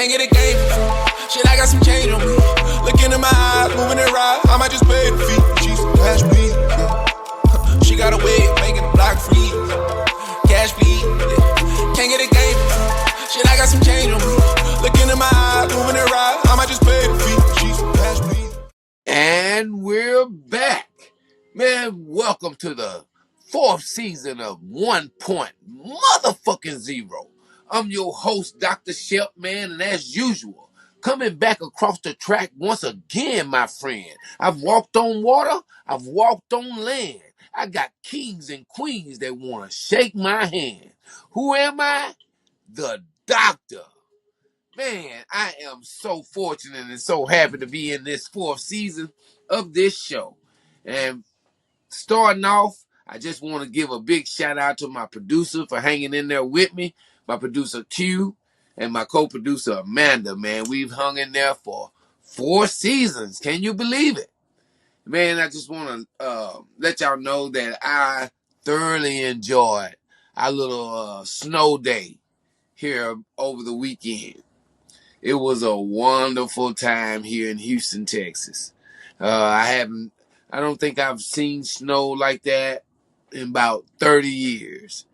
Can't get a game. Shit, I got some change on me. Look into my eyes, moving it right. I might just pay the fee. She's cash please. Yeah. She got a way of making the block freeze. Cash please. Yeah. Can't get a game. Shit, I got some change on me. Look into my eyes, moving it right. I might just pay the fee. She's cash please. And we're back. Man, welcome to the 4th season of 1.0. I'm your host, Dr. Shep, man, and as usual, coming back across the track once again, my friend. I've walked on water, I've walked on land. I got kings and queens that want to shake my hand. Who am I? The doctor. Man, I am so fortunate and so happy to be in this 4th season of this show. And starting off, I just want to give a big shout out to my producer for hanging in there with me, my producer Q, and my co-producer Amanda, man. We've hung in there for 4 seasons. Can you believe it? Man, I just want to let y'all know that I thoroughly enjoyed our little snow day here over the weekend. It was a wonderful time here in Houston, Texas. I don't think I've seen snow like that in about 30 years.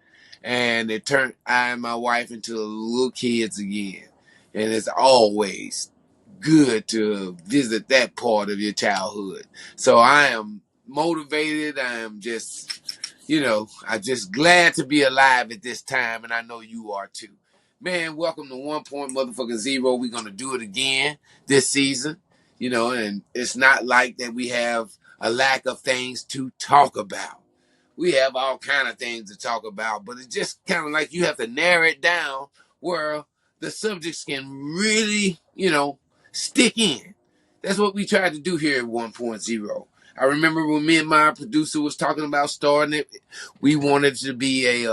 And it turned I and my wife into little kids again. And it's always good to visit that part of your childhood. So I am motivated. I am just, I'm just glad to be alive at this time. And I know you are too. Man, welcome to 1.0. We're going to do it again this season, and it's not like that we have a lack of things to talk about. We have all kind of things to talk about, but it's just kind of like you have to narrow it down where the subjects can really, stick in. That's what we tried to do here at 1.0. I remember when me and my producer was talking about starting it, we wanted to be a,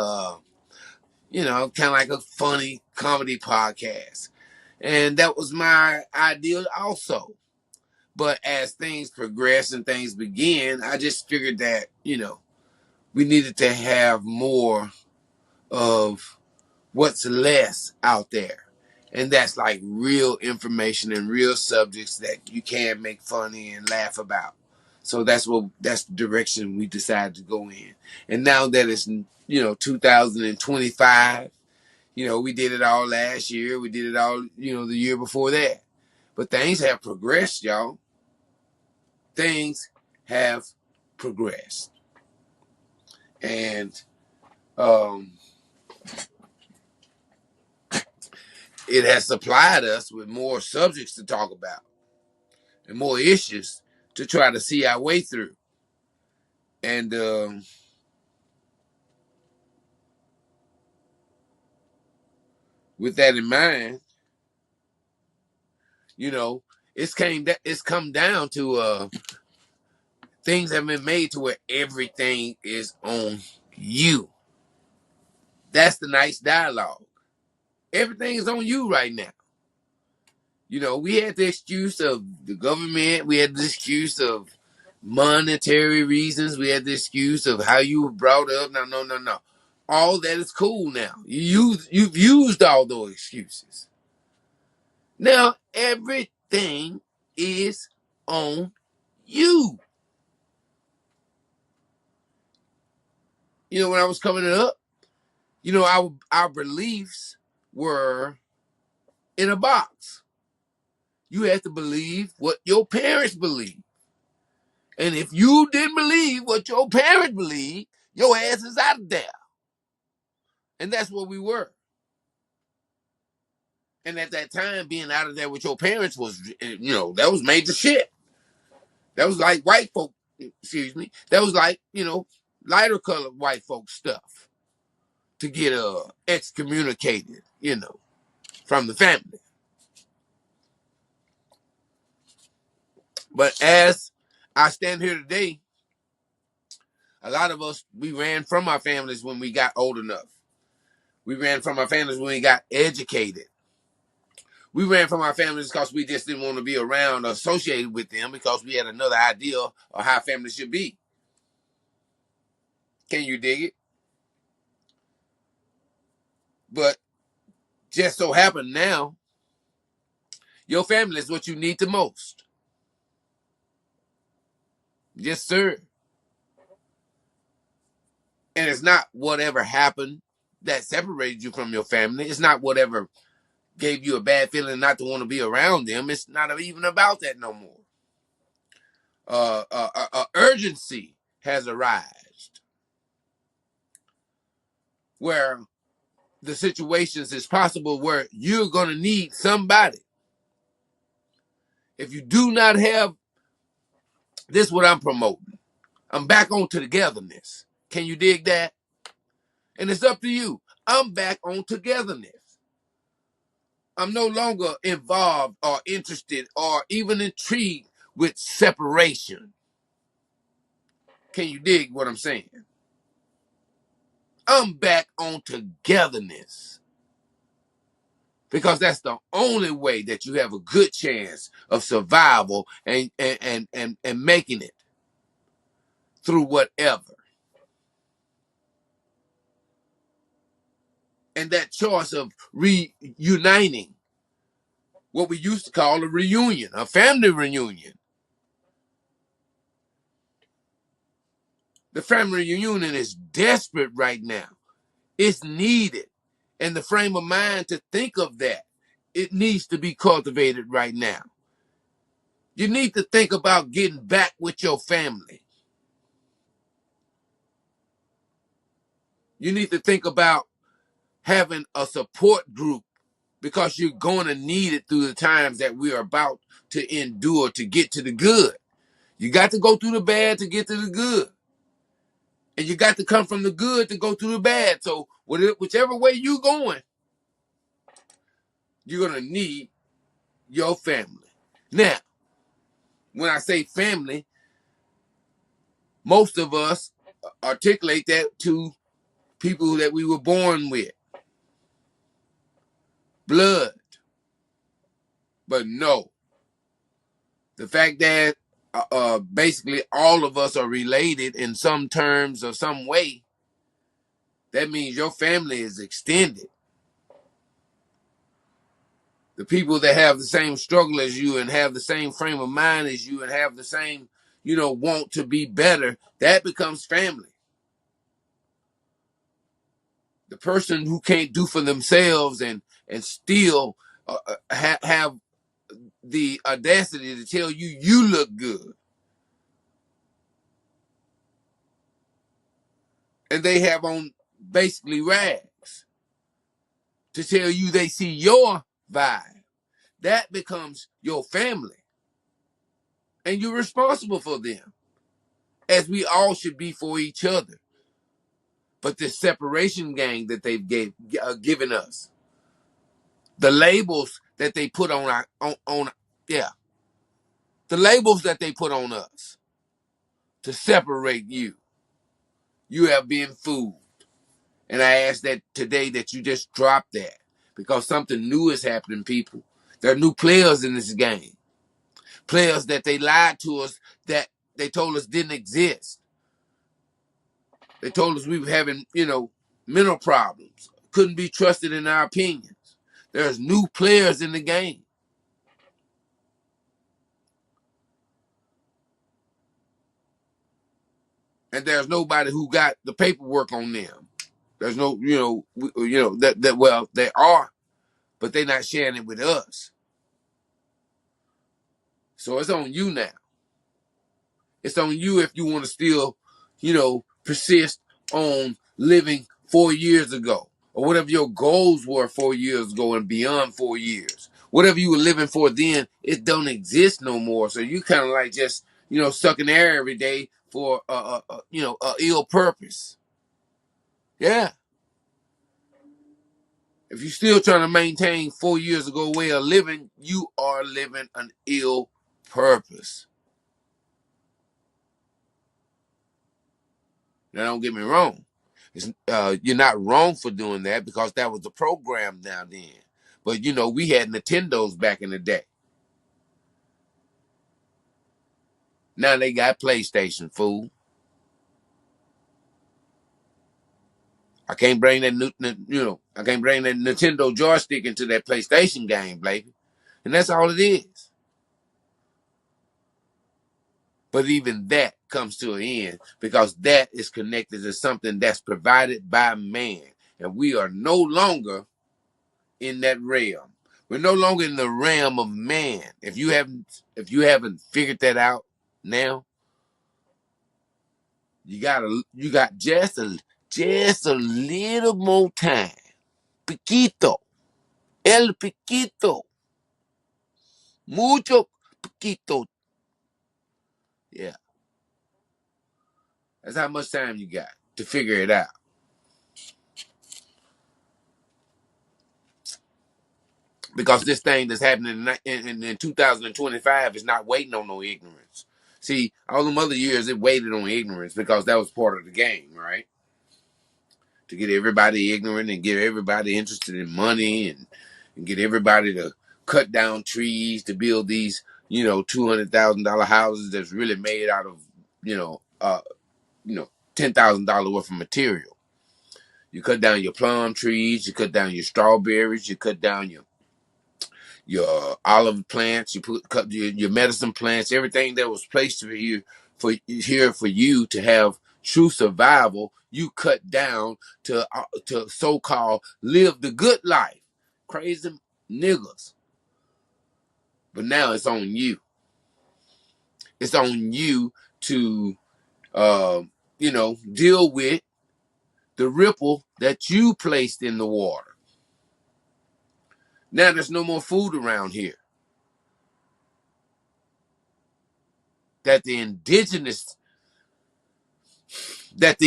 kind of like a funny comedy podcast. And that was my idea also. But as things progress and things begin, I just figured that, we needed to have more of what's less out there. And that's like real information and real subjects that you can make funny and laugh about. So that's the direction we decided to go in. And now that it's, 2025, we did it all last year. We did it all, the year before that. But things have progressed, y'all. Things have progressed. And it has supplied us with more subjects to talk about and more issues to try to see our way through. And with that in mind, it's come down to things have been made to where everything is on you. That's the nice dialogue. Everything is on you right now. We had the excuse of the government. We had the excuse of monetary reasons. We had the excuse of how you were brought up. No. All that is cool now. You've used all those excuses. Now everything is on you. When I was coming up, our beliefs were in a box. You had to believe what your parents believed. And if you didn't believe what your parents believed, your ass is out of there. And that's what we were. And at that time, being out of there with your parents was, that was major shit. That was like white folk, that was like, lighter colored white folk stuff to get excommunicated, from the family. But as I stand here today, a lot of us, we ran from our families when we got old enough. We ran from our families when we got educated. We ran from our families because we just didn't want to be around or associated with them because we had another idea of how families should be. Can you dig it? But just so happened now, Your family is what you need the most. Yes, sir. And it's not whatever happened that separated you from your family. It's not whatever gave you a bad feeling not to want to be around them. It's not even about that no more. Urgency has arisen where the situations is possible where you're going to need somebody. If you do not have this, is what I'm promoting. I'm back on to togetherness. Can you dig that? And it's up to you. I'm back on togetherness. I'm no longer involved or interested or even intrigued with separation. Can you dig what I'm saying? I'm back on togetherness because that's the only way that you have a good chance of survival and making it through whatever. And that choice of reuniting, what we used to call a reunion, a family reunion. The family reunion is desperate right now. It's needed. And the frame of mind to think of that, it needs to be cultivated right now. You need to think about getting back with your family. You need to think about having a support group because you're going to need it through the times that we are about to endure to get to the good. You got to go through the bad to get to the good. And you got to come from the good to go through the bad. So whichever way you're going, you're going to need your family. Now, when I say family, most of us articulate that to people that we were born with. Blood. But no. The fact that basically all of us are related in some terms or some way, that means your family is extended. The people that have the same struggle as you and have the same frame of mind as you and have the same, want to be better, that becomes family. The person who can't do for themselves and still have the audacity to tell you you look good. And they have on basically rags to tell you they see your vibe. That becomes your family. And you're responsible for them, as we all should be for each other. But this separation gang that they've given us, the labels that they put on the labels that they put on us to separate you, you have been fooled. And I ask that today that you just drop that because something new is happening, people. There are new players in this game. Players that they lied to us, that they told us didn't exist. They told us we were having, mental problems, couldn't be trusted in our opinions. There's new players in the game. And there's nobody who got the paperwork on them. There's no, they are, but they're not sharing it with us. So it's on you now. It's on you if you want to still, persist on living 4 years ago or whatever your goals were 4 years ago and beyond 4 years. Whatever you were living for then, it don't exist no more. So you kind of like just, sucking air every day for, a ill purpose. Yeah. If you're still trying to maintain 4 years ago way of living, you are living an ill purpose. Now, don't get me wrong. You're not wrong for doing that because that was the program now then. But, we had Nintendos back in the day. Now they got PlayStation, fool. I can't bring that, I can't bring that Nintendo joystick into that PlayStation game, baby. And that's all it is. But even that comes to an end because that is connected to something that's provided by man. And we are no longer in that realm. We're no longer in the realm of man. If you haven't figured that out now, you got just a little more time. Piquito. El piquito. Mucho piquito. Yeah. That's how much time you got to figure it out. Because this thing that's happening in 2025 is not waiting on no ignorance. See, all them other years it waited on ignorance because that was part of the game, right? To get everybody ignorant and get everybody interested in money and get everybody to cut down trees to build these, $200,000 houses that's really made out of, $10,000 worth of material. You cut down your plum trees, you cut down your strawberries, you cut down your olive plants, cut your medicine plants, everything that was placed for you to have true survival. You cut down to so-called live the good life, crazy niggas. But now it's on you. It's on you to deal with the ripple that you placed in the water. Now there's no more food around here. That the indigenous, that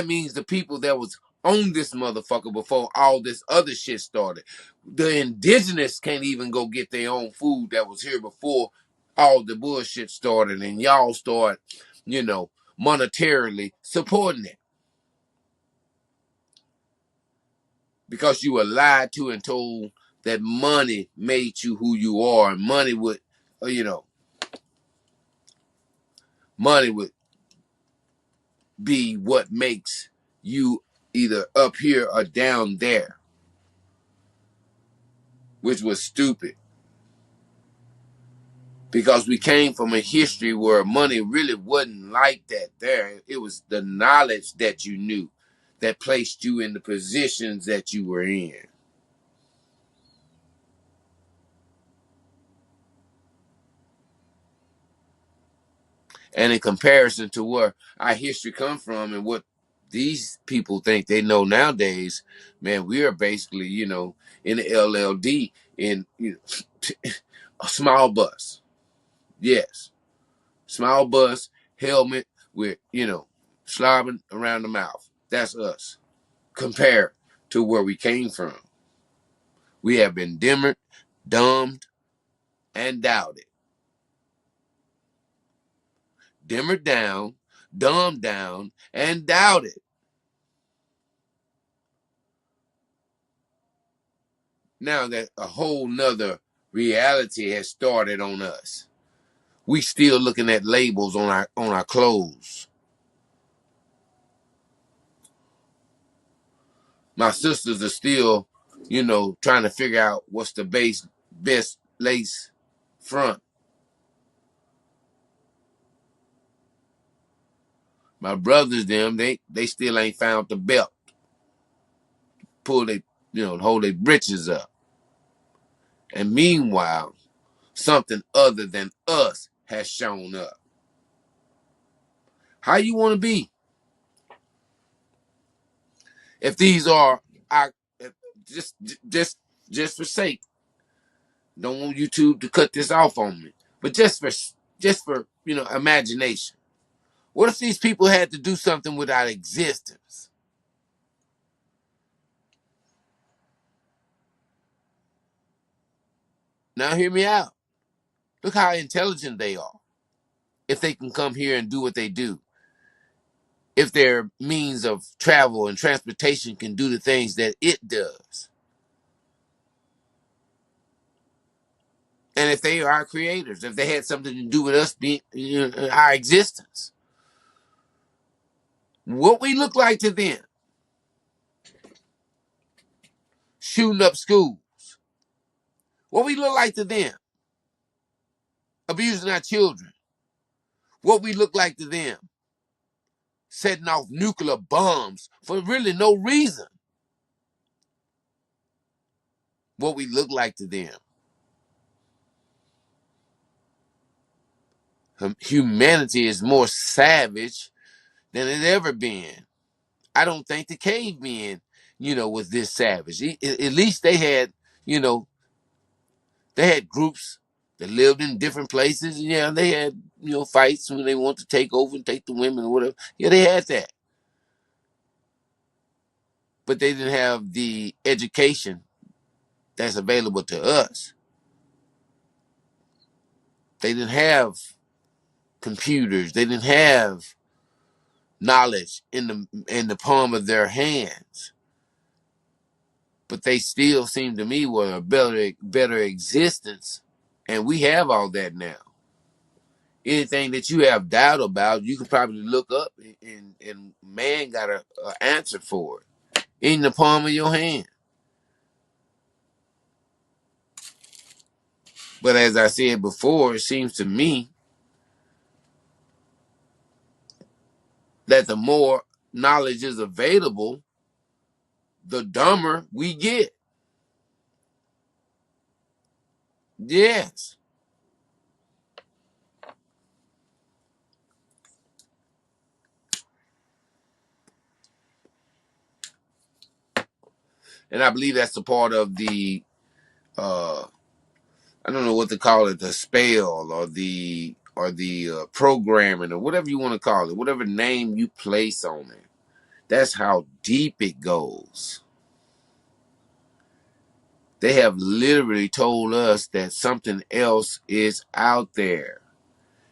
means the people that was on this motherfucker before all this other shit started. The indigenous can't even go get their own food that was here before all the bullshit started, and y'all start, monetarily supporting it. Because you were lied to and told that money made you who you are, and money would be what makes you either up here or down there, which was stupid. Because we came from a history where money really wasn't like that there. It was the knowledge that you knew that placed you in the positions that you were in. And in comparison to where our history come from and what these people think they know nowadays, man, we are basically, in the LLD in a small bus. Yes. Small bus, helmet with, slobbing around the mouth. That's us. Compared to where we came from. We have been dimmered, dumbed, and doubted. Dimmered down, dumbed down, and doubted. Now that a whole nother reality has started on us. We still looking at labels on our clothes. My sisters are still, trying to figure out what's the best lace front. My brothers, they still ain't found the belt. Pull they, hold their britches up. And meanwhile, something other than us has shown up. How you want to be? If these are our, just for sake, don't want YouTube to cut this off on me, but just for imagination. What if these people had to do something with our existence? Now hear me out. Look how intelligent they are. If they can come here and do what they do. If their means of travel and transportation can do the things that it does. And if they are our creators, if they had something to do with us being our existence. What we look like to them. Shooting up schools. What we look like to them? Abusing our children. What we look like to them? Setting off nuclear bombs for really no reason. What we look like to them. Humanity is more savage than it ever been. I don't think the cavemen, was this savage. At least they had, you know, they had groups that lived in different places. Yeah, they had, fights when they want to take over and take the women or whatever. Yeah, they had that. But they didn't have the education that's available to us. They didn't have computers. They didn't have knowledge in the palm of their hands. But they still seem to me were a better existence. And we have all that now. Anything that you have doubt about, you can probably look up and man got a answer for it in the palm of your hand. But as I said before, it seems to me that the more knowledge is available, the dumber we get. Yes. And I believe that's a part of the I don't know what to call it, the spell or the programming or whatever you want to call it, whatever name you place on it. That's how deep it goes. They have literally told us that something else is out there,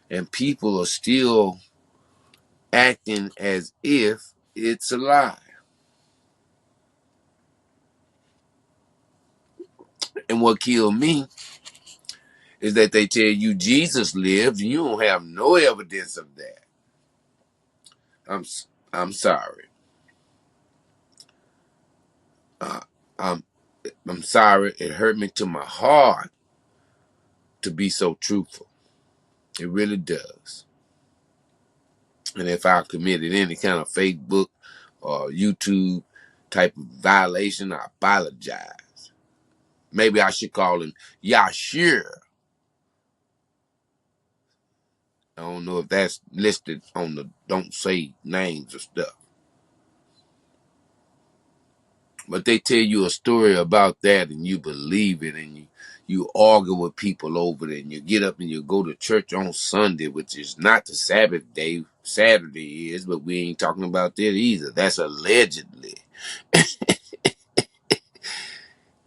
and people are still acting as if it's a lie. And what killed me is that they tell you Jesus lived, and you don't have no evidence of that. I'm sorry. Uh, I'm I'm sorry. It hurt me to my heart to be so truthful. It really does. And if I committed any kind of Facebook or YouTube type of violation, I apologize. Maybe I should call him Yashir. I don't know if that's listed on the don't say names or stuff. But they tell you a story about that and you believe it, and you argue with people over it, and you get up and you go to church on Sunday, which is not the Sabbath day. Saturday is, but we ain't talking about that either. That's allegedly.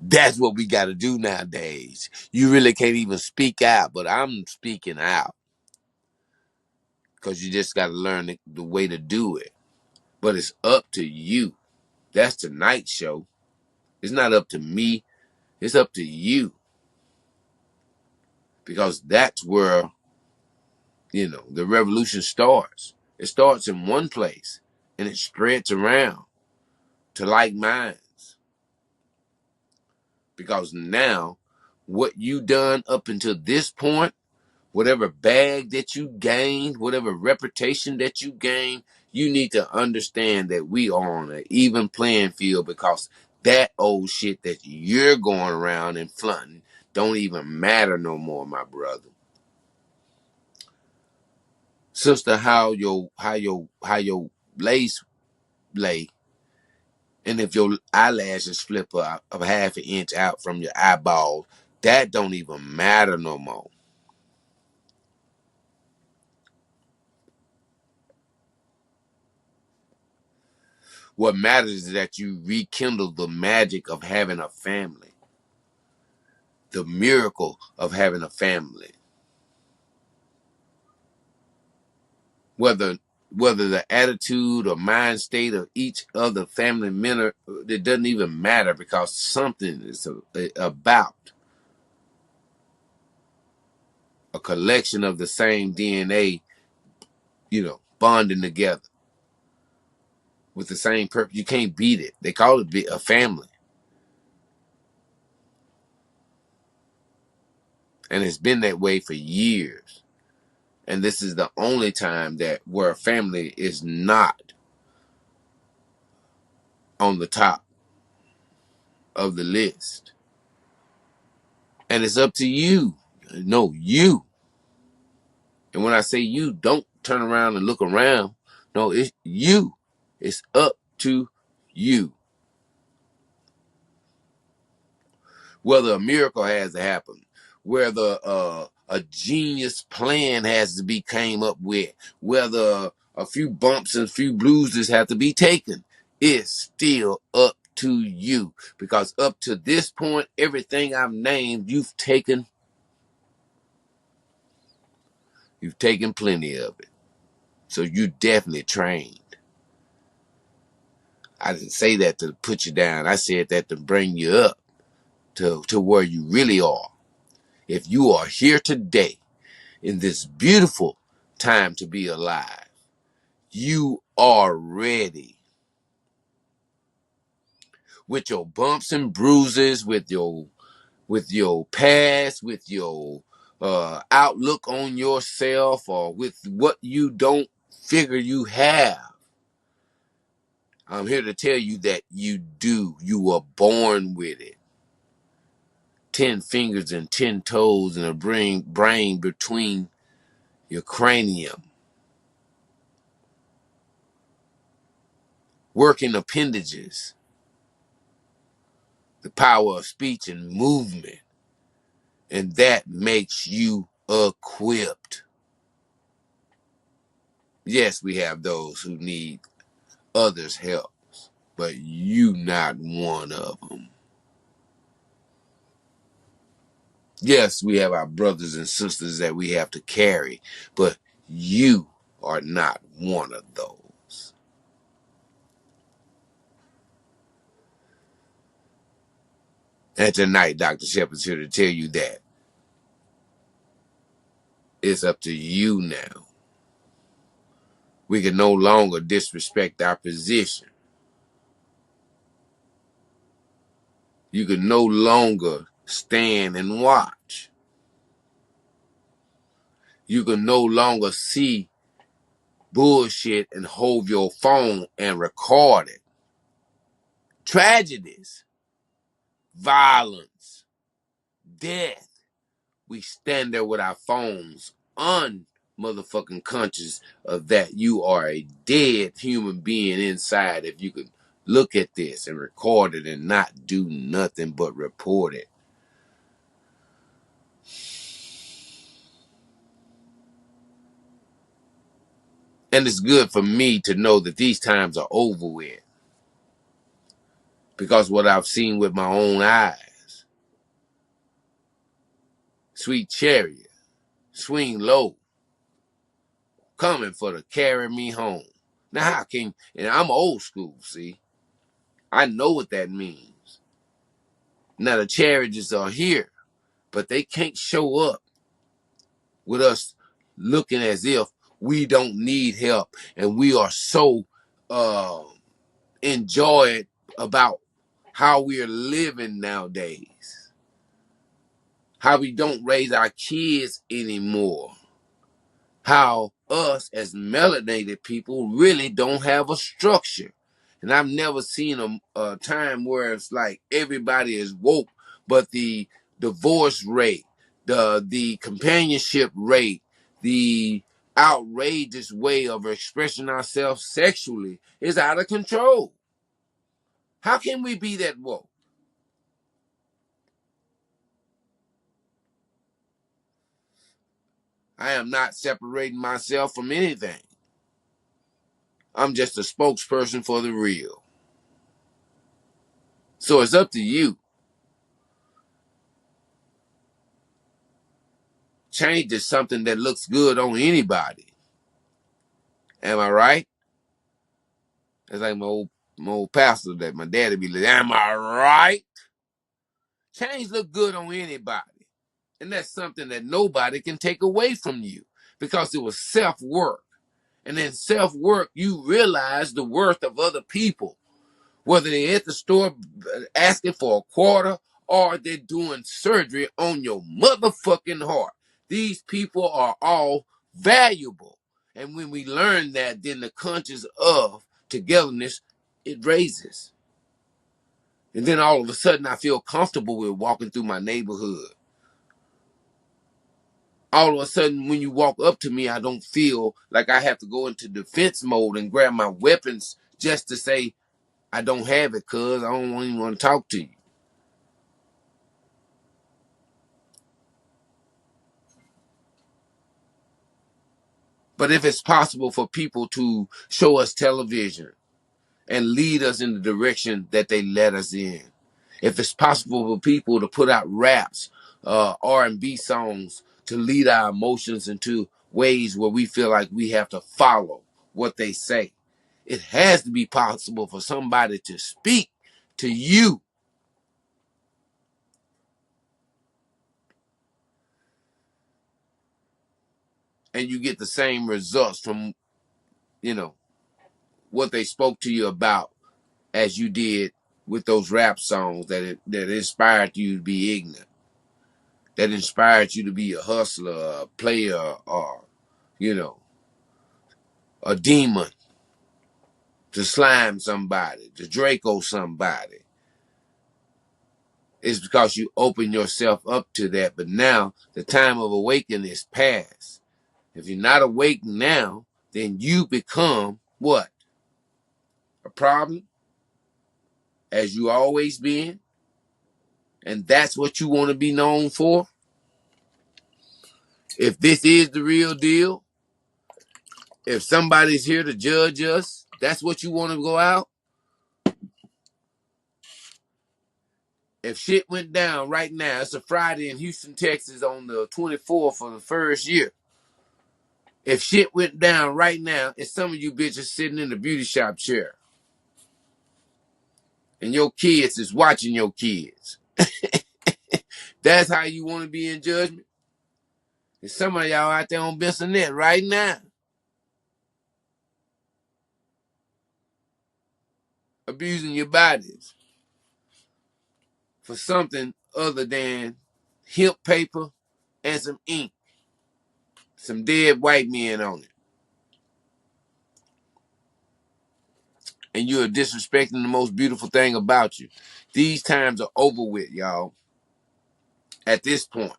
That's what we got to do nowadays. You really can't even speak out, but I'm speaking out because you just got to learn the way to do it. But it's up to you. That's tonight's show. It's not up to me. It's up to you. Because that's where, the revolution starts. It starts in one place and it spreads around to like minds. Because now, what you done up until this point, whatever bag that you gained, whatever reputation that you gained, you need to understand that we are on an even playing field, because that old shit that you're going around and flaunting don't even matter no more, my brother. Sister, how your lace lay, and if your eyelashes flip up of half an inch out from your eyeball, that don't even matter no more. What matters is that you rekindle the magic of having a family, the miracle of having a family. Whether the attitude or mind state of each other family member, it doesn't even matter, because something is about a collection of the same DNA, bonding together with the same purpose. You can't beat it. They call it a family. And it's been that way for years. And this is the only time that where a family is not on the top of the list. And it's up to you. No, you. And when I say you, don't turn around and look around. No, it's you. It's up to you. Whether a miracle has to happen, whether a genius plan has to be came up with, whether a few bumps and a few bruises have to be taken, it's still up to you. Because up to this point, everything I've named, you've taken plenty of it. So you definitely trained. I didn't say that to put you down. I said that to bring you up to where you really are. If you are here today in this beautiful time to be alive, you are ready. With your bumps and bruises, with your past, with your outlook on yourself, or with what you don't figure you have. I'm here to tell you that you do. You were born with it. 10 fingers and 10 toes and a brain between your cranium. Working appendages. The power of speech and movement. And that makes you equipped. Yes, we have those who need others' help, but you not one of them. Yes, we have our brothers and sisters that we have to carry, but you are not one of those. And tonight, Dr. Shepard's here to tell you that it's up to you now. We can no longer disrespect our position. You can no longer stand and watch. You can no longer see bullshit and hold your phone and record it. Tragedies, violence, death. We stand there with our phones motherfucking conscious of that you are a dead human being inside. If you could look at this and record it and not do nothing but report it. And it's good for me to know that these times are over with. Because what I've seen with my own eyes. Sweet chariot, swing low, coming for to carry me home. Now how can, and I'm old school, see? I know what that means. Now the chariots are here, but they can't show up with us looking as if we don't need help and we are so enjoyed about how we are living nowadays. How we don't raise our kids anymore. How us as melanated people really don't have a structure. And I've never seen a time where it's like everybody is woke, but the divorce rate, the companionship rate, the outrageous way of expressing ourselves sexually is out of control. How can we be that woke? I am not separating myself from anything. I'm just a spokesperson for the real. So it's up to you. Change is something that looks good on anybody. Am I right? It's like my old pastor that my daddy be like, am I right? Change look good on anybody. And that's something that nobody can take away from you because it was self-work. And in self-work, you realize the worth of other people, whether they're at the store asking for a quarter or they're doing surgery on your motherfucking heart. These people are all valuable. And when we learn that, then the conscience of togetherness, it raises. And then all of a sudden I feel comfortable with walking through my neighborhood. All of a sudden, when you walk up to me, I don't feel like I have to go into defense mode and grab my weapons just to say, I don't have it, cuz I don't even want to talk to you. But if it's possible for people to show us television and lead us in the direction that they let us in, if it's possible for people to put out raps, R&B songs to lead our emotions into ways where we feel like we have to follow what they say, it has to be possible for somebody to speak to you and you get the same results from, what they spoke to you about as you did with those rap songs that inspired you to be ignorant, that inspired you to be a hustler, a player, or, a demon, to slime somebody, to Draco somebody. It's because you open yourself up to that. But now the time of awakening is past. If you're not awake now, then you become what? A problem, as you always been. And that's what you want to be known for. If this is the real deal, if somebody's here to judge us, that's what you want to go out. If shit went down right now, it's a Friday in Houston, Texas on the 24th of the first year. If shit went down right now, and some of you bitches sitting in the beauty shop chair, and your kids is watching your kids, that's how you want to be in judgment? And some of y'all out there on Bissonnet right now, abusing your bodies for something other than hemp paper and some ink, some dead white men on it. And you're disrespecting the most beautiful thing about you. These times are over with, y'all. At this point.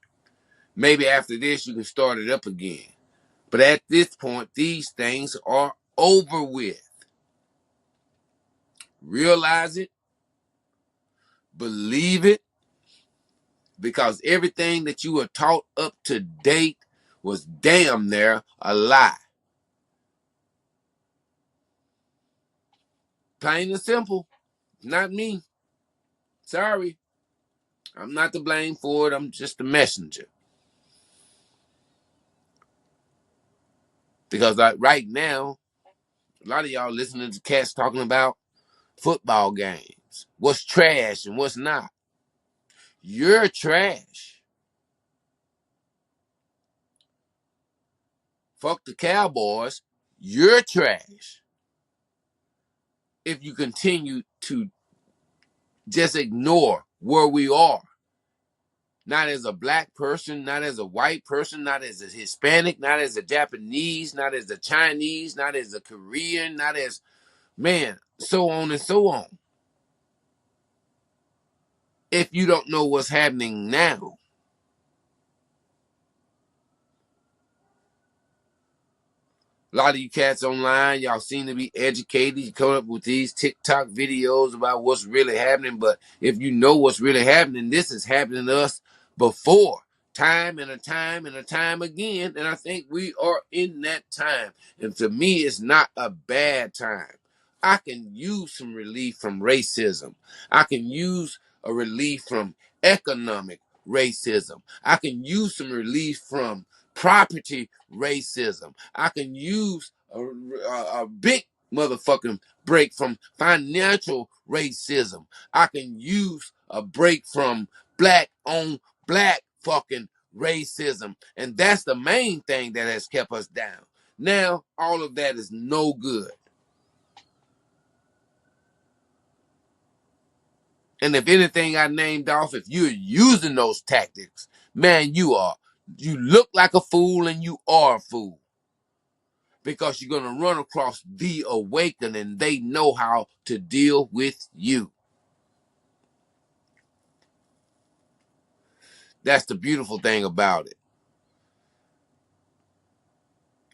Maybe after this, you can start it up again. But at this point, these things are over with. Realize it. Believe it. Because everything that you were taught up to date was damn near a lie. Plain and simple. Not me. Sorry. I'm not to blame for it. I'm just a messenger. Because right now, a lot of y'all listening to cats talking about football games. What's trash and what's not. You're trash. Fuck the Cowboys. You're trash. If you continue to just ignore where we are. Not as a black person, not as a white person, not as a Hispanic, not as a Japanese, not as a Chinese, not as a Korean, not as, man, so on and so on. If you don't know what's happening now, a lot of you cats online, y'all seem to be educated. You come up with these TikTok videos about what's really happening. But if you know what's really happening, this is happening to us before. Time and a time and a time again. And I think we are in that time. And to me, it's not a bad time. I can use some relief from racism. I can use a relief from economic racism. I can use some relief from property racism. I can use a big motherfucking break from financial racism. I can use a break from black on black fucking racism. And that's the main thing that has kept us down. Now, all of that is no good. And if anything I named off, if you're using those tactics, man, you look like a fool and you are a fool. Because you're going to run across the awakening. They know how to deal with you. That's the beautiful thing about it.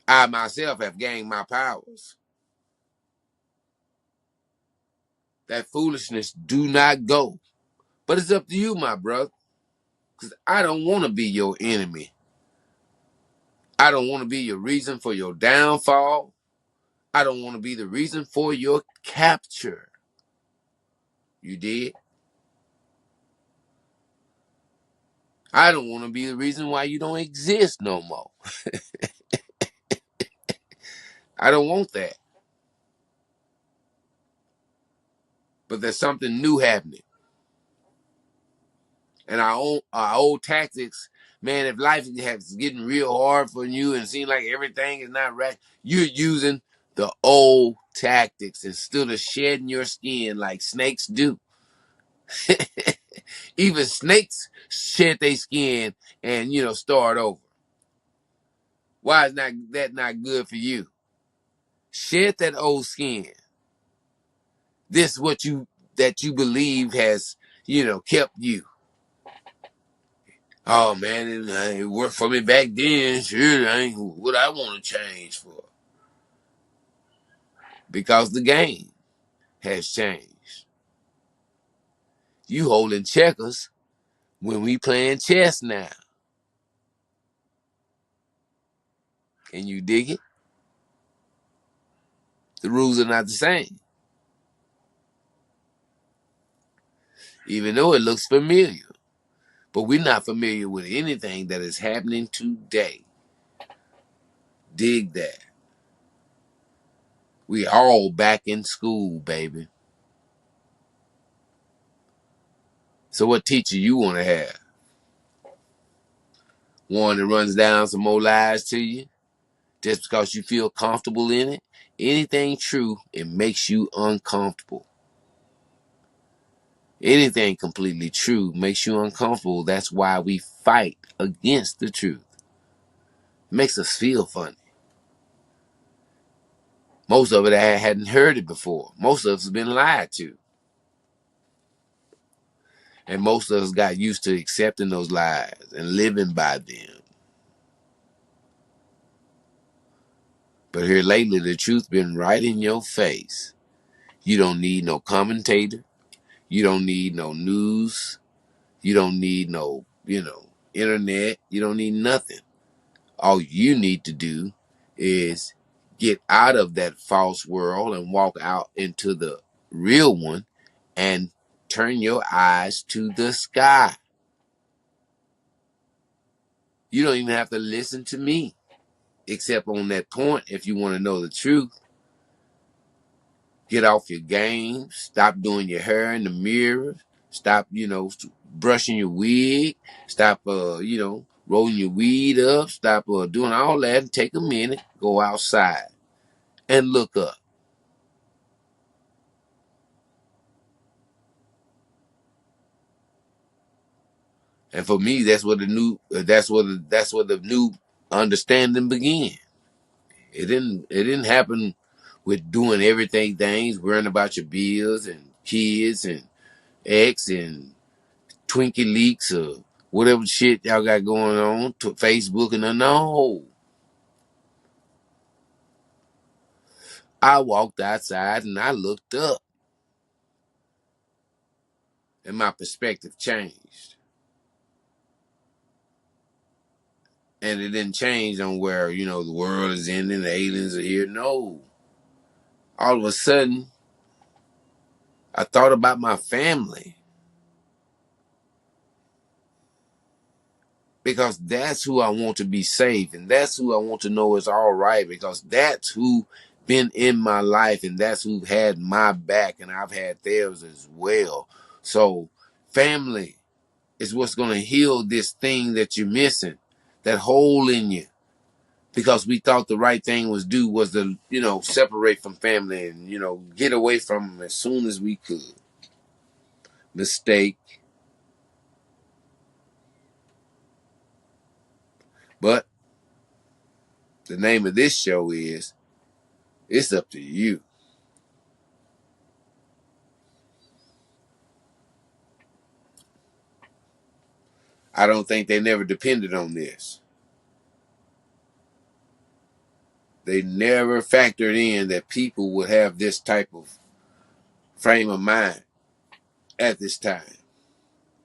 I myself have gained my powers. That foolishness do not go. But it's up to you, my brother. Because I don't want to be your enemy. I don't want to be your reason for your downfall. I don't want to be the reason for your capture. You did? I don't want to be the reason why you don't exist no more. I don't want that. But there's something new happening. And our old tactics, man, if life is getting real hard for you and it seems like everything is not right, you're using the old tactics instead of shedding your skin like snakes do. Even snakes shed their skin and, start over. Why is that not good for you? Shed that old skin. This is what that you believe has, kept you. Oh man, it worked for me back then. Sure, I ain't what I want to change for. Because the game has changed. You holding checkers when we playing chess now. Can you dig it? The rules are not the same. Even though it looks familiar. But we're not familiar with anything that is happening today. Dig that. We all back in school, baby. So what teacher you want to have? One that runs down some more lies to you just because you feel comfortable in it? Anything true, it makes you uncomfortable. Anything completely true makes you uncomfortable. That's why we fight against the truth. It makes us feel funny. Most of it I hadn't heard it before. Most of us have been lied to. And most of us got used to accepting those lies and living by them. But here lately, the truth been right in your face. You don't need no commentator. You don't need no news. You don't need no, internet. You don't need nothing. All you need to do is get out of that false world and walk out into the real one and turn your eyes to the sky. You don't even have to listen to me, except on that point if you want to know the truth. Get off your game. Stop doing your hair in the mirror. Stop, brushing your wig. Stop, rolling your weed up. Stop doing all that and take a minute. Go outside and look up. And for me, that's where the new understanding began. It didn't happen with doing everything things, worrying about your bills and kids and ex and Twinkie leaks or whatever shit y'all got going on to Facebook and no. I walked outside and I looked up and my perspective changed. And it didn't change on where, the world is ending, the aliens are here. No. All of a sudden, I thought about my family. Because that's who I want to be safe, and that's who I want to know is all right, because that's who been in my life, and that's who had my back, and I've had theirs as well. So family is what's going to heal this thing that you're missing, that hole in you, because we thought the right thing was to, separate from family and, get away from them as soon as we could. mistake. But the name of this show is It's Up to You. I don't think they never depended on this. They never factored in that people would have this type of frame of mind at this time.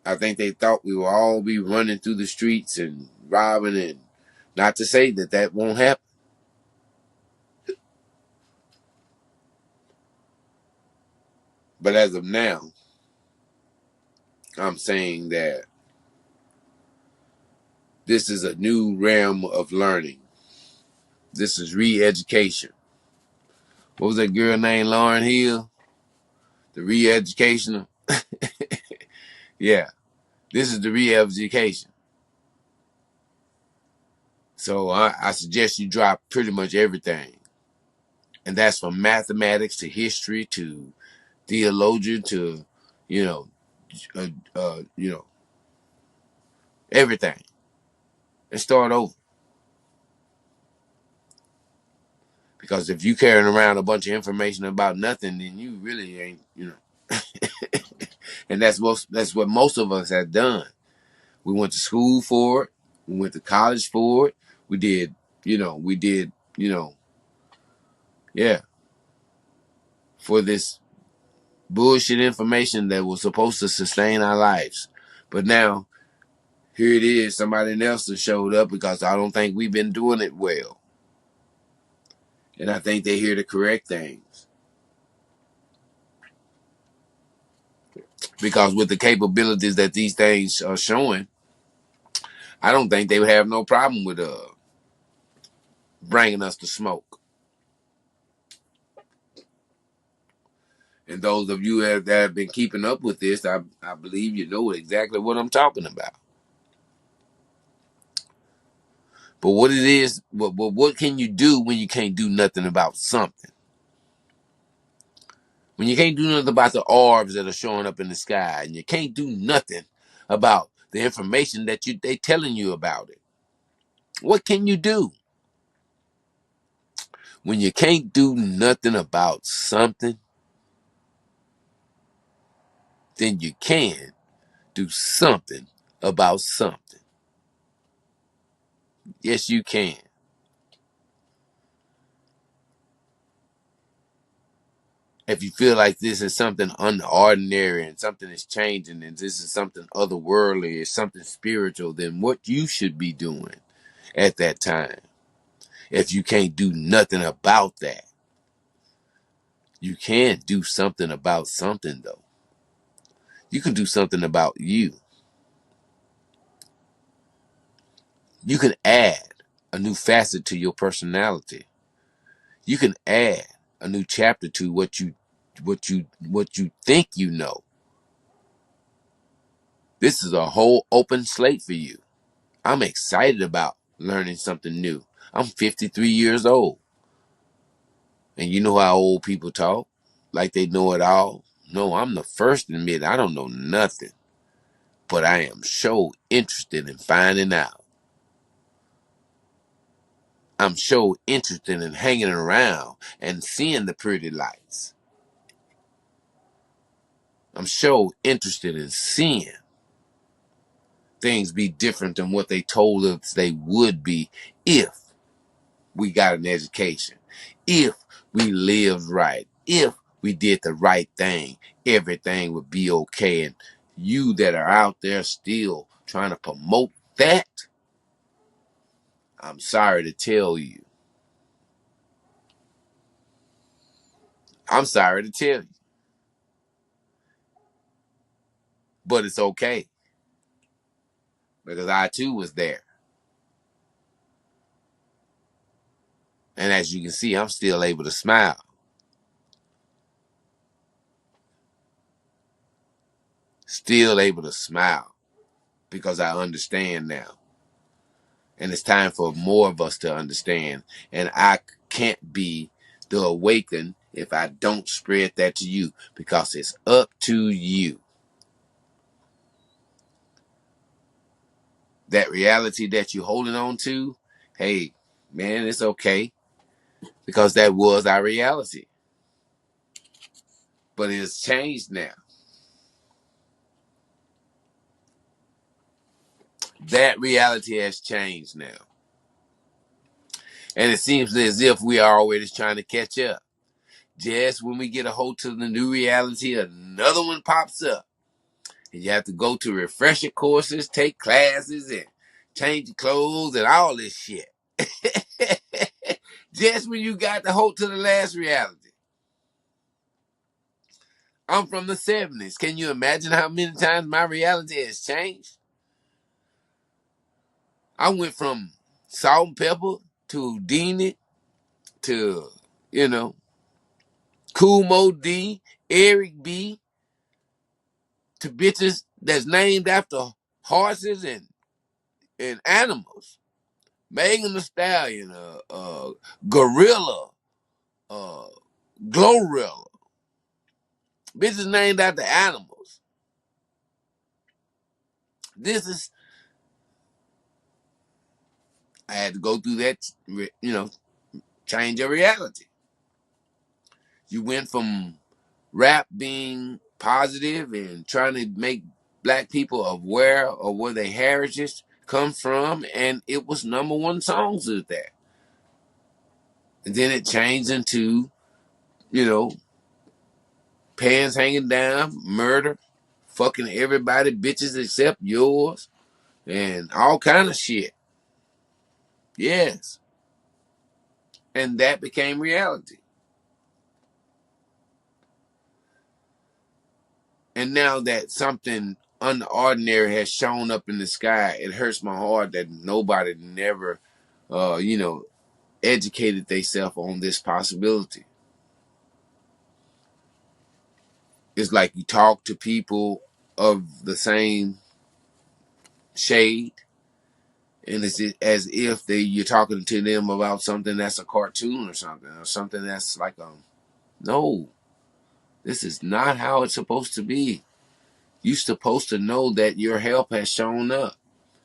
I think they thought we would all be running through the streets and robbing, and not to say that that won't happen. But as of now, I'm saying that this is a new realm of learning. This is re-education. What was that girl named Lauryn Hill? The re-educational? Yeah, this is the re-education. So I suggest you drop pretty much everything. And that's from mathematics to history to theologian to, you know, everything. And start over. Because if you carrying around a bunch of information about nothing, then you really ain't. And that's what most of us have done. We went to school for it. We went to college for it. We did, yeah, for this bullshit information that was supposed to sustain our lives. But now, here it is. Somebody else has showed up because I don't think we've been doing it well. And I think they're here to correct things. Because with the capabilities that these things are showing, I don't think they would have no problem with bringing us to smoke. And those of you that have been keeping up with this, I believe you know exactly what I'm talking about. But what it is, what can you do when you can't do nothing about something? When you can't do nothing about the orbs that are showing up in the sky, and you can't do nothing about the information that they telling you about it. What can you do? When you can't do nothing about something, then you can do something about something. Yes, you can. If you feel like this is something unordinary and something is changing and this is something otherworldly, it's something spiritual, then what you should be doing at that time, if you can't do nothing about that, you can do something about something though. You can do something about you. You can add a new facet to your personality. You can add a new chapter to what you think you know. This is a whole open slate for you. I'm excited about learning something new. I'm 53 years old. And you know how old people talk? Like they know it all. No, I'm the first to admit I don't know nothing. But I am so interested in finding out. I'm so interested in hanging around and seeing the pretty lights. I'm so interested in seeing things be different than what they told us they would be if we got an education, if we lived right, if we did the right thing, everything would be okay. And you that are out there still trying to promote that, I'm sorry to tell you. I'm sorry to tell you. But it's okay. Because I too was there. And as you can see, I'm still able to smile. Still able to smile. Because I understand now. And it's time for more of us to understand. And I can't be the awakened if I don't spread that to you. Because it's up to you. that reality that you're holding on to, hey, man, it's okay because that was our reality. But it's changed now. That reality has changed now. And it seems as if we are always trying to catch up. Just when we get a hold to the new reality, another one pops up. And you have to go to refresher courses, take classes, and change your clothes and all this shit. Just when you got the hold to the last reality. I'm from the 70s. Can you imagine how many times my reality has changed? I went from Salt and Pepper to Houdini to, you know, Cool Mo D, Eric B, to bitches that's named after horses and animals. Megan Thee Stallion, Gorilla, uh, Glorilla. Bitches named after animals. This is, I had to go through that, change of reality. You went from rap being positive and trying to make black people aware of where their heritage comes from, and it was number one songs of that. And then it changed into, you know, pants hanging down, murder, fucking everybody, bitches except yours, and all kind of shit. Yes. And that became reality. And now that something unordinary has shown up in the sky, it hurts my heart that nobody never, educated themselves on this possibility. It's like you talk to people of the same shade, and it's as if you're talking to them about something that's a cartoon or something that's like no, this is not how it's supposed to be. You're supposed to know that your help has shown up.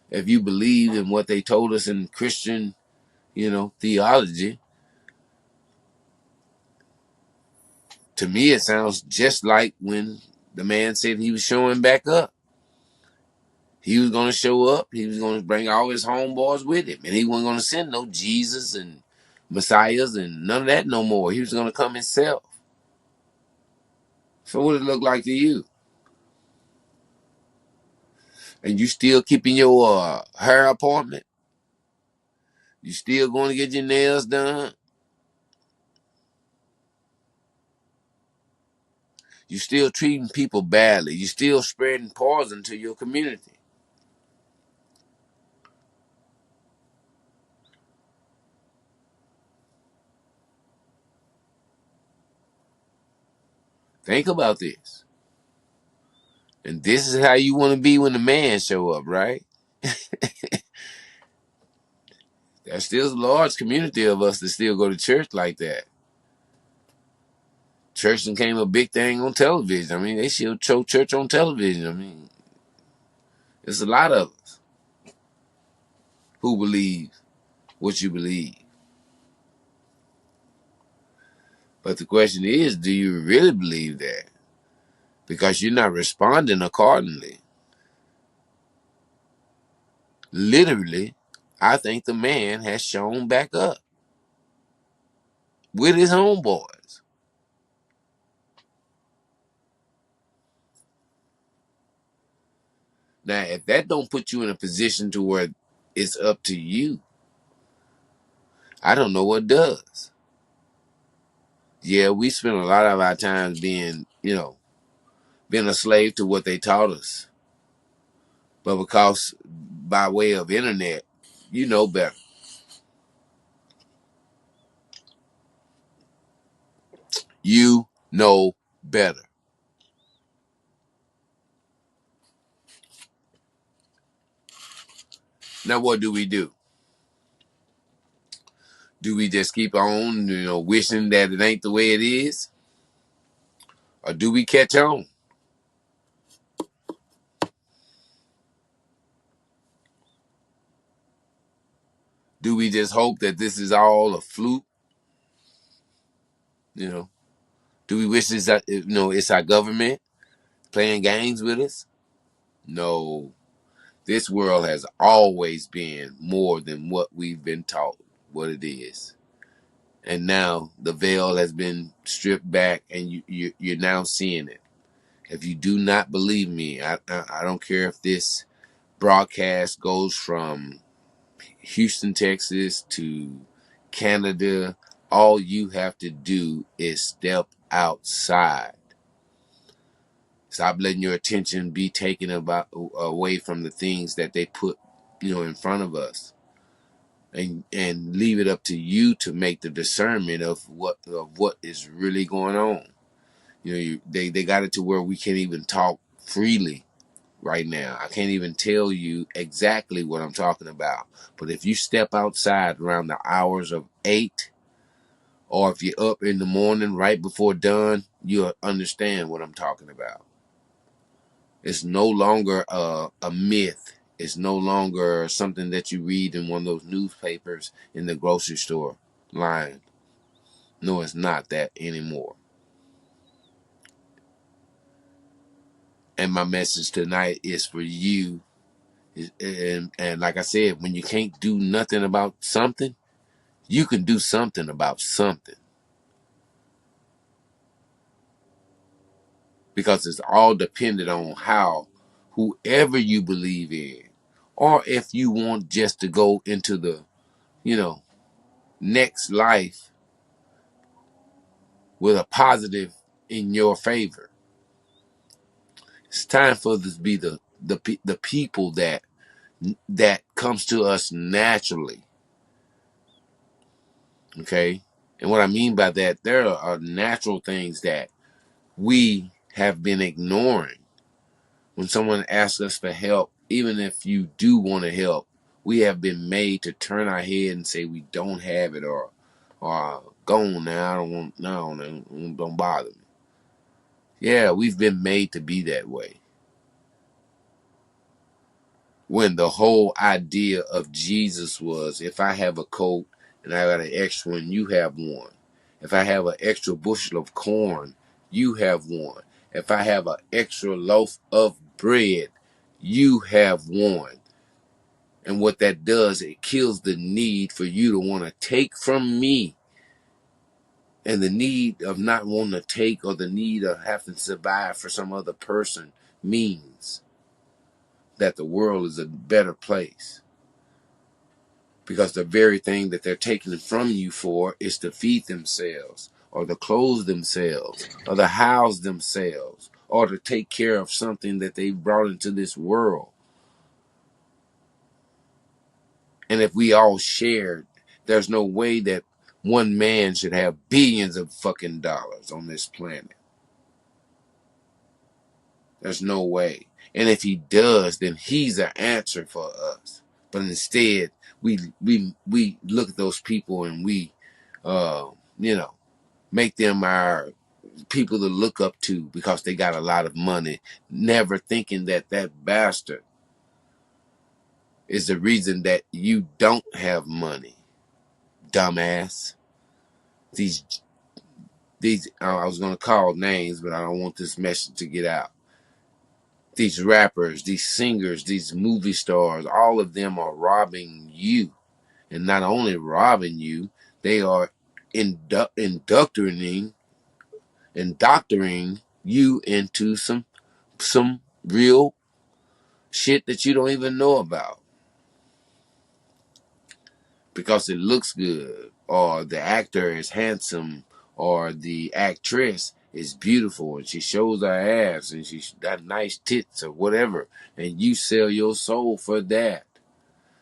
If you believe in what they told us in Christian, theology, to me it sounds just like when the man said he was showing back up. He was going to show up. He was going to bring all his homeboys with him. And he wasn't going to send no Jesus and Messiahs and none of that no more. He was going to come himself. So what did it look like to you? And you still keeping your hair appointment? You still going to get your nails done? You still treating people badly. You still spreading poison to your community. Think about this. And this is how you want to be when the man show up, right? There's still a large community of us that still go to church like that. Church became a big thing on television. I mean, they still show church on television. I mean, there's a lot of us who believe what you believe. But the question is, do you really believe that? Because you're not responding accordingly. Literally, I think the man has shown back up with his homeboys. Now, if that don't put you in a position to where it's up to you, I don't know what does. Yeah, we spend a lot of our times being a slave to what they taught us. But because by way of internet, you know better. You know better. Now what do? Do we just keep on, wishing that it ain't the way it is? Or do we catch on? Do we just hope that this is all a fluke? You know, do we wish it's our government playing games with us? No, this world has always been more than what we've been taught what it is. And now the veil has been stripped back, and you're now seeing it. If you do not believe me, I don't care if this broadcast goes from Houston, Texas to Canada. All you have to do is step outside. Stop letting your attention be taken away from the things that they put, in front of us, and leave it up to you to make the discernment of what is really going on. They got it to where we can't even talk freely right now. I can't even tell you exactly what I'm talking about. But if you step outside around the hours of 8, or if you're up in the morning right before dawn, you'll understand what I'm talking about. It's no longer a myth. It's no longer something that you read in one of those newspapers in the grocery store line. No, it's not that anymore. And my message tonight is for you. And like I said, when you can't do nothing about something, you can do something about something. Because it's all dependent on how whoever you believe in, or if you want just to go into the, next life with a positive in your favor. It's time for this to be the people that comes to us naturally. Okay? And what I mean by that, there are natural things that we have been ignoring. When someone asks us for help, even if you do want to help, we have been made to turn our head and say we don't have it, or go on now, I don't want, no, don't bother me. Yeah, we've been made to be that way. When the whole idea of Jesus was, if I have a coat and I got an extra one, you have one. If I have an extra bushel of corn, you have one. If I have an extra loaf of bread, you have one. And what that does, it kills the need for you to want to take from me. And the need of not wanting to take, or the need of having to survive for some other person, means that the world is a better place. Because the very thing that they're taking from you for is to feed themselves, or to clothe themselves, or to house themselves, or to take care of something that they brought into this world. And if we all shared, there's no way that one man should have billions of fucking dollars on this planet. There's no way. And if he does, then he's an answer for us. But instead, we look at those people and we, make them our people to look up to because they got a lot of money, never thinking that that bastard is the reason that you don't have money, dumbass. These I was going to call names, but I don't want this message to get out. These rappers, these singers, these movie stars, all of them are robbing you. And not only robbing you, they are indoctrinating you into some real shit that you don't even know about. Because it looks good, or the actor is handsome, or the actress is beautiful and she shows her ass and she's got nice tits or whatever, and you sell your soul for that.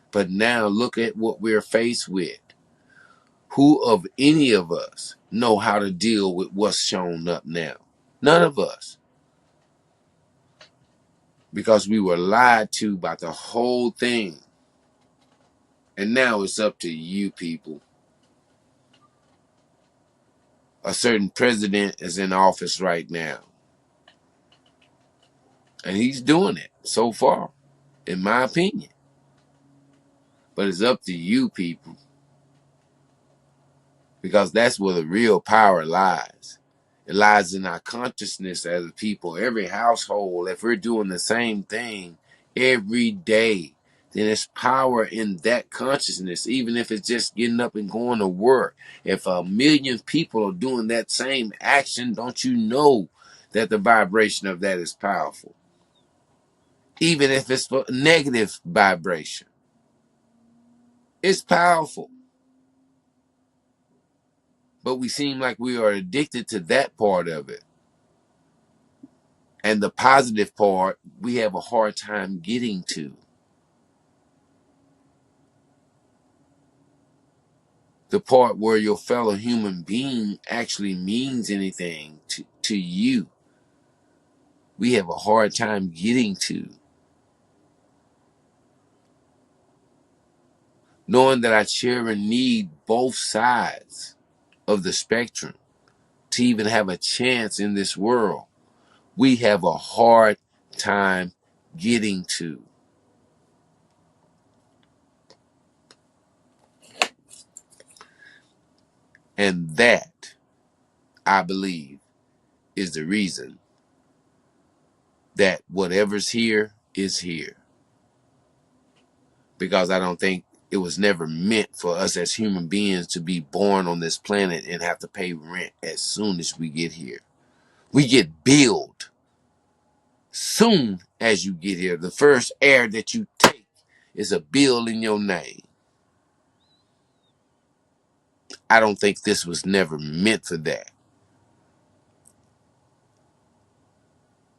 But now look at what we're faced with. Who of any of us know how to deal with what's shown up now? None of us. Because we were lied to about the whole thing. And now it's up to you people. A certain president is in office right now. And he's doing it so far, in my opinion. But it's up to you, people, because that's where the real power lies. It lies in our consciousness as a people. Every household, if we're doing the same thing every day, then there's power in that consciousness, even if it's just getting up and going to work. If 1,000,000 people are doing that same action, don't you know that the vibration of that is powerful? Even if it's for negative vibration, it's powerful. But we seem like we are addicted to that part of it. And the positive part, we have a hard time getting to. The part where your fellow human being actually means anything to you, we have a hard time getting to. Knowing that I share and need both sides of the spectrum to even have a chance in this world, we have a hard time getting to. And that, I believe, is the reason that whatever's here is here. Because I don't think it was never meant for us as human beings to be born on this planet and have to pay rent as soon as we get here. We get billed soon as you get here. The first air that you take is a bill in your name. I don't think this was never meant for that.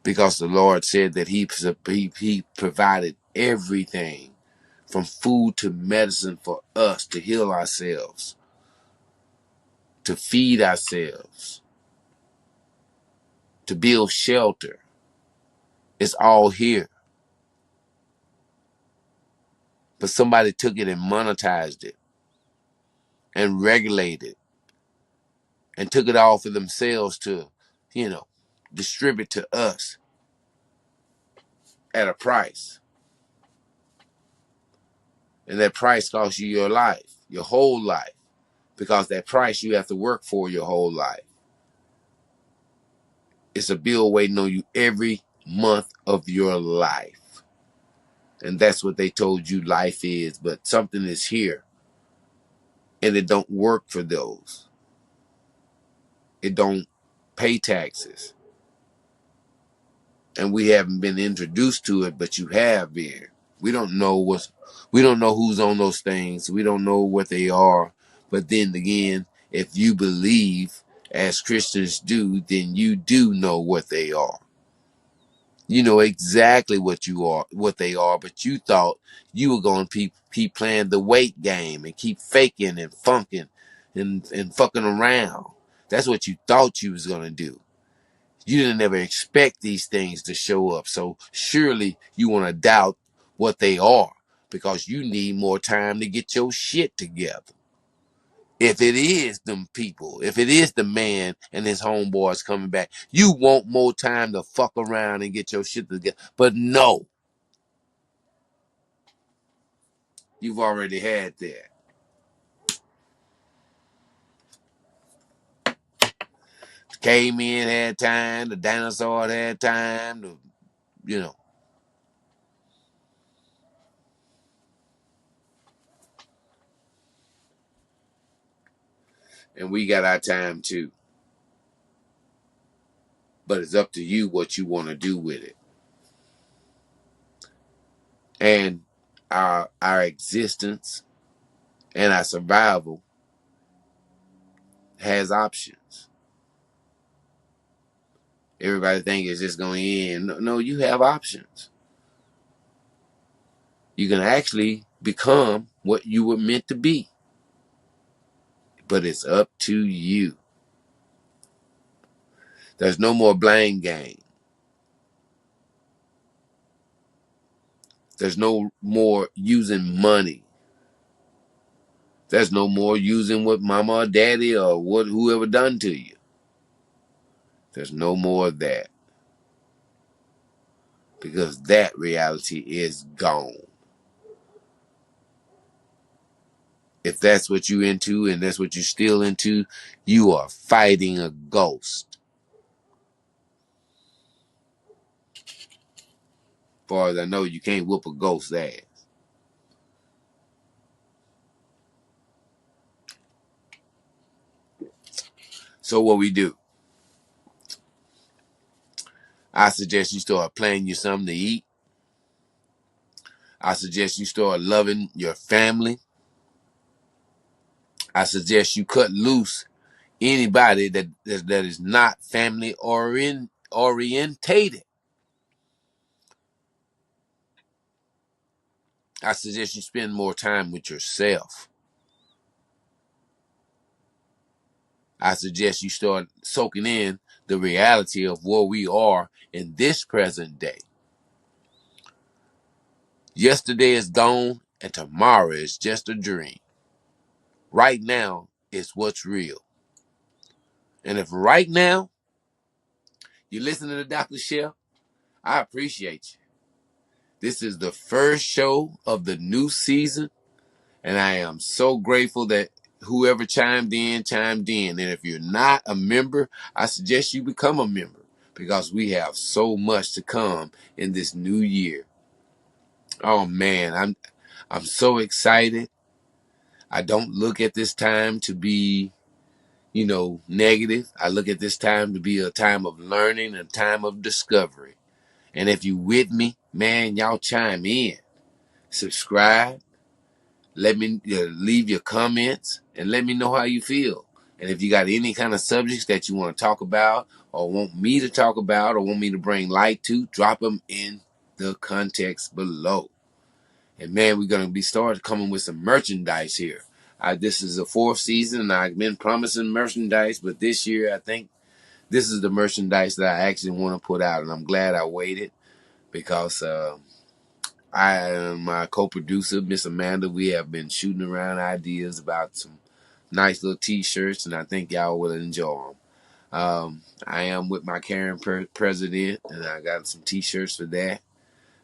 Because the Lord said that he provided everything from food to medicine for us to heal ourselves, to feed ourselves, to build shelter. It's all here. But somebody took it and monetized it and regulated it and took it all for themselves to, distribute to us at a price. And that price costs you your life, your whole life, because that price you have to work for your whole life. It's a bill waiting on you every month of your life. And that's what they told you life is. But something is here. And it don't work for those. It don't pay taxes. And we haven't been introduced to it, but you have been. We don't know who's on those things. We don't know what they are. But then again, if you believe as Christians do, then you do know what they are. You know exactly what they are, but you thought you were going to keep playing the weight game and keep faking and funking and fucking around. That's what you thought you was going to do. You didn't ever expect these things to show up. So surely you want to doubt what they are because you need more time to get your shit together. If it is them people, if it is the man and his homeboys coming back, you want more time to fuck around and get your shit together. But no, you've already had that. Cavemen had time, the dinosaur had time, and we got our time too. But it's up to you what you want to do with it. And our existence and our survival has options. Everybody think it's just going to end. No, you have options. You can actually become what you were meant to be. But it's up to you. There's no more blame game. There's no more using money. There's no more using what mama or daddy or what whoever done to you. There's no more of that. Because that reality is gone. If that's what you into and that's what you're still into, you are fighting a ghost. As far as I know, you can't whoop a ghost's ass. So what we do, I suggest you start planning you something to eat. I suggest you start loving your family. I suggest you cut loose anybody that is not family orientated. I suggest you spend more time with yourself. I suggest you start soaking in the reality of where we are in this present day. Yesterday is gone and tomorrow is just a dream. Right now is what's real. And if right now you're listening to Dr. Shep, I appreciate you. This is the first show of the new season, and I am so grateful that whoever chimed in. And if you're not a member, I suggest you become a member because we have so much to come in this new year. Oh man, I'm so excited. I don't look at this time to be, negative. I look at this time to be a time of learning, a time of discovery. And if you with me, man, y'all chime in. Subscribe. Let me leave your comments and let me know how you feel. And if you got any kind of subjects that you want to talk about or want me to talk about or want me to bring light to, drop them in the context below. And man, we're going to be started coming with some merchandise here. This is the fourth season and I've been promising merchandise, but this year I think this is the merchandise that I actually want to put out. And I'm glad I waited because I and my co-producer, Miss Amanda, we have been shooting around ideas about some nice little t-shirts, and I think y'all will enjoy them. I am with my Karen president, and I got some t-shirts for that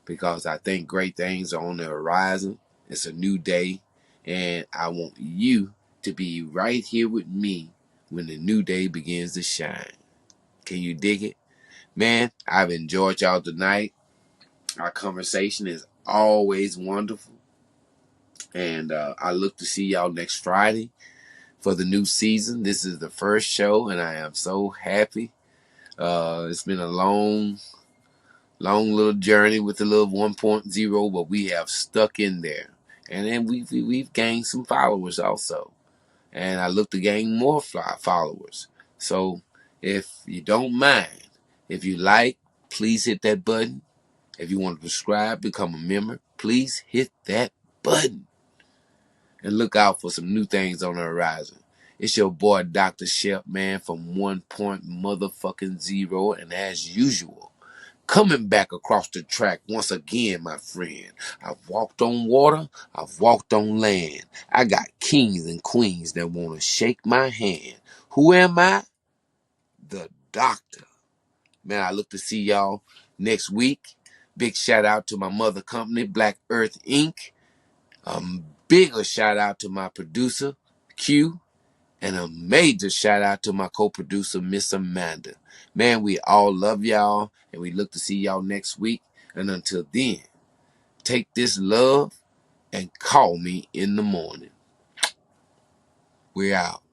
because I think great things are on the horizon. It's a new day, and I want you to be right here with me when the new day begins to shine. Can you dig it? Man, I've enjoyed y'all tonight. Our conversation is always wonderful. And I look to see y'all next Friday for the new season. This is the first show, and I am so happy. It's been a long little journey with the little 1.0, but we have stuck in there. And then we've gained some followers also. And I look to gain more followers. So if you don't mind, if you like, please hit that button. If you want to subscribe, become a member, please hit that button. And look out for some new things on the horizon. It's your boy, Dr. Shep, man, from 1.0. And as usual, coming back across the track once again, my friend. I've walked on water. I've walked on land. I got kings and queens that want to shake my hand. Who am I? The doctor. Man, I look to see y'all next week. Big shout out to my mother company, Black Earth Inc. Bigger shout out to my producer, Q, and a major shout out to my co-producer, Miss Amanda. Man, we all love y'all, and we look to see y'all next week. And until then, take this love and call me in the morning. We're out.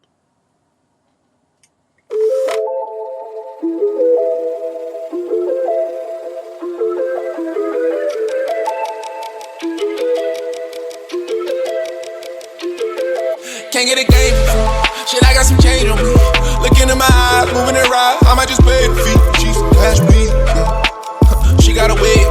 Can't get a game from shit, I got some change on me. Look into my eyes, moving it right. I might just pay the fee. She's cash me, yeah. She got a way